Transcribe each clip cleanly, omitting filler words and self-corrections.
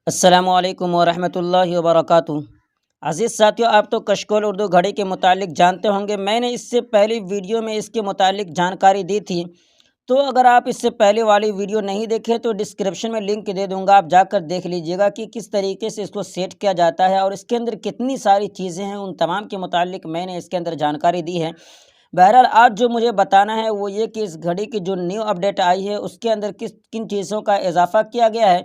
السلام علیکم ورحمۃ اللہ وبرکاتہ۔ عزیز ساتھیو، آپ تو کشکول اردو گھڑی کے متعلق جانتے ہوں گے۔ میں نے اس سے پہلی ویڈیو میں اس کے متعلق جانکاری دی تھی، تو اگر آپ اس سے پہلے والی ویڈیو نہیں دیکھے تو ڈسکرپشن میں لنک دے دوں گا، آپ جا کر دیکھ لیجئے گا کہ کس طریقے سے اس کو سیٹ کیا جاتا ہے اور اس کے اندر کتنی ساری چیزیں ہیں، ان تمام کے متعلق میں نے اس کے اندر جانکاری دی ہے۔ بہرحال آج جو مجھے بتانا ہے وہ یہ کہ اس گھڑی کی جو نیو اپڈیٹ آئی ہے اس کے اندر کن چیزوں کا اضافہ کیا گیا ہے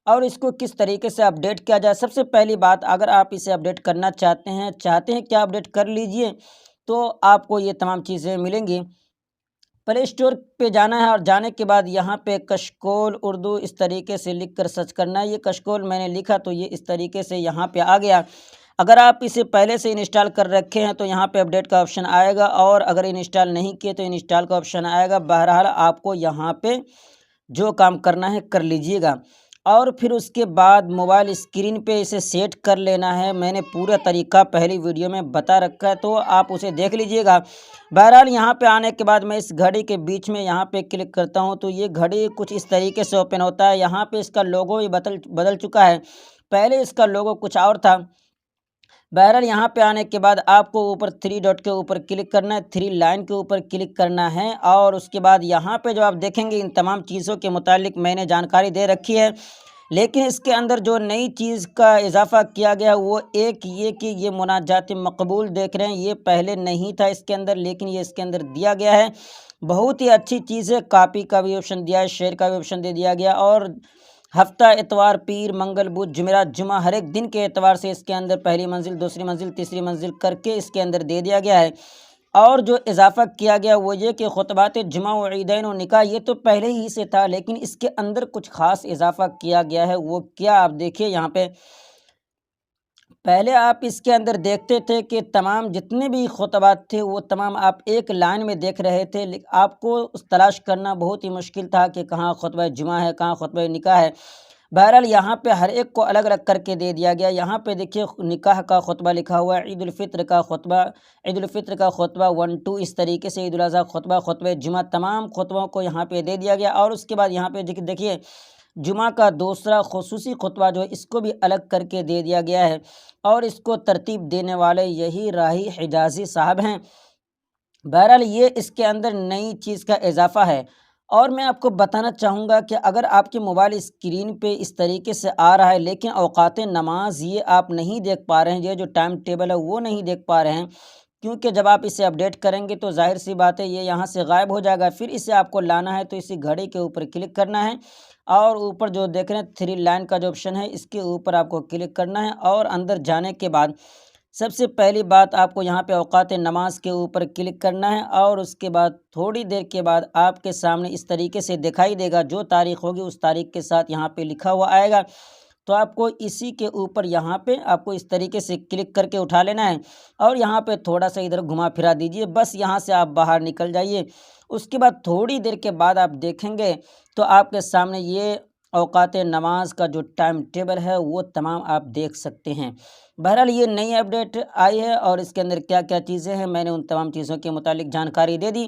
اور اس کو کس طریقے سے اپڈیٹ کیا جائے۔ سب سے پہلی بات، اگر آپ اسے اپڈیٹ کرنا چاہتے ہیں کہ اپڈیٹ کر لیجئے، تو آپ کو یہ تمام چیزیں ملیں گی۔ پلے اسٹور پہ جانا ہے اور جانے کے بعد یہاں پہ کشکول اردو اس طریقے سے لکھ کر سرچ کرنا ہے۔ یہ کشکول میں نے لکھا تو یہ اس طریقے سے یہاں پہ آ گیا۔ اگر آپ اسے پہلے سے انسٹال کر رکھے ہیں تو یہاں پہ اپڈیٹ کا آپشن آئے گا، اور اگر انسٹال نہیں کیے تو انسٹال کا آپشن آئے گا۔ بہرحال آپ کو یہاں پہ جو کام کرنا ہے کر لیجئے گا، اور پھر اس کے بعد موبائل اسکرین پہ اسے سیٹ کر لینا ہے۔ میں نے پورا طریقہ پہلی ویڈیو میں بتا رکھا ہے، تو آپ اسے دیکھ لیجئے گا۔ بہرحال یہاں پہ آنے کے بعد میں اس گھڑی کے بیچ میں یہاں پہ کلک کرتا ہوں تو یہ گھڑی کچھ اس طریقے سے اوپن ہوتا ہے۔ یہاں پہ اس کا لوگو بھی بدل چکا ہے، پہلے اس کا لوگو کچھ اور تھا۔ بہرحال یہاں پہ آنے کے بعد آپ کو اوپر 3 ڈاٹ کے اوپر کلک کرنا ہے، 3 لائن کے اوپر کلک کرنا ہے، اور اس کے بعد یہاں پہ جو آپ دیکھیں گے ان تمام چیزوں کے متعلق میں نے جانکاری دے رکھی ہے، لیکن اس کے اندر جو نئی چیز کا اضافہ کیا گیا وہ ایک یہ کہ یہ مناجات مقبول دیکھ رہے ہیں، یہ پہلے نہیں تھا اس کے اندر، لیکن یہ اس کے اندر دیا گیا ہے۔ بہت ہی اچھی چیز ہے، کاپی کا بھی آپشن دیا ہے، شیئر کا بھی آپشن دے دیا گیا، اور ہفتہ اتوار پیر منگل بدھ جمعرات جمعہ ہر ایک دن کے اعتبار سے اس کے اندر پہلی منزل دوسری منزل تیسری منزل کر کے اس کے اندر دے دیا گیا ہے۔ اور جو اضافہ کیا گیا وہ یہ کہ خطبات جمعہ و عیدین و نکاح یہ تو پہلے ہی سے تھا، لیکن اس کے اندر کچھ خاص اضافہ کیا گیا ہے۔ وہ کیا، آپ دیکھیے یہاں پہ پہلے آپ اس کے اندر دیکھتے تھے کہ تمام جتنے بھی خطبات تھے وہ تمام آپ ایک لائن میں دیکھ رہے تھے، آپ کو تلاش کرنا بہت ہی مشکل تھا کہ کہاں خطبہ جمعہ ہے، کہاں خطبہ نکاح ہے۔ بہرحال یہاں پہ ہر ایک کو الگ الگ کر کے دے دیا گیا۔ یہاں پہ دیکھیے نکاح کا خطبہ لکھا ہوا ہے، عید الفطر کا خطبہ، عید الفطر کا خطبہ 1 2 اس طریقے سے، عید الاضحیٰ خطبہ، خطبہ جمعہ، تمام خطبوں کو یہاں پہ دے دیا گیا۔ اور اس کے بعد یہاں پہ دیکھیے جمعہ کا دوسرا خصوصی خطبہ جو ہے اس کو بھی الگ کر کے دے دیا گیا ہے، اور اس کو ترتیب دینے والے یہی راہی حجازی صاحب ہیں۔ بہرحال یہ اس کے اندر نئی چیز کا اضافہ ہے، اور میں آپ کو بتانا چاہوں گا کہ اگر آپ کے موبائل اسکرین پہ اس طریقے سے آ رہا ہے لیکن اوقات نماز یہ آپ نہیں دیکھ پا رہے ہیں، یہ جو ٹائم ٹیبل ہے وہ نہیں دیکھ پا رہے ہیں، کیونکہ جب آپ اسے اپڈیٹ کریں گے تو ظاہر سی بات ہے یہ یہاں سے غائب ہو جائے گا۔ پھر اسے آپ کو لانا ہے تو اسی گھڑی کے اوپر کلک کرنا ہے، اور اوپر جو دیکھ رہے ہیں 3 لائن کا جو آپشن ہے اس کے اوپر آپ کو کلک کرنا ہے، اور اندر جانے کے بعد سب سے پہلی بات آپ کو یہاں پہ اوقات نماز کے اوپر کلک کرنا ہے، اور اس کے بعد تھوڑی دیر کے بعد آپ کے سامنے اس طریقے سے دکھائی دے گا، جو تاریخ ہوگی اس تاریخ کے ساتھ یہاں پہ لکھا ہوا آئے گا، تو آپ کو اسی کے اوپر یہاں پہ آپ کو اس طریقے سے کلک کر کے اٹھا لینا ہے، اور یہاں پہ تھوڑا سا ادھر گھما پھرا دیجئے، بس یہاں سے آپ باہر نکل جائیے۔ اس کے بعد تھوڑی دیر کے بعد آپ دیکھیں گے تو آپ کے سامنے یہ اوقات نماز کا جو ٹائم ٹیبل ہے وہ تمام آپ دیکھ سکتے ہیں۔ بہرحال یہ نئی اپڈیٹ آئی ہے، اور اس کے اندر کیا کیا چیزیں ہیں میں نے ان تمام چیزوں کے متعلق جانکاری دے دی۔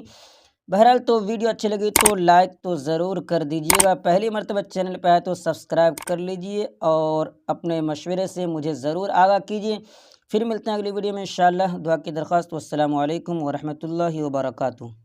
بہرحال تو ویڈیو اچھی لگی تو لائک تو ضرور کر دیجیے گا، پہلی مرتبہ چینل پہ آئے تو سبسکرائب کر لیجیے، اور اپنے مشورے سے مجھے ضرور آگاہ کیجیے۔ پھر ملتے ہیں اگلی ویڈیو میں انشاءاللہ، دعا کی درخواست۔ والسلام علیکم ورحمۃ اللہ وبرکاتہ۔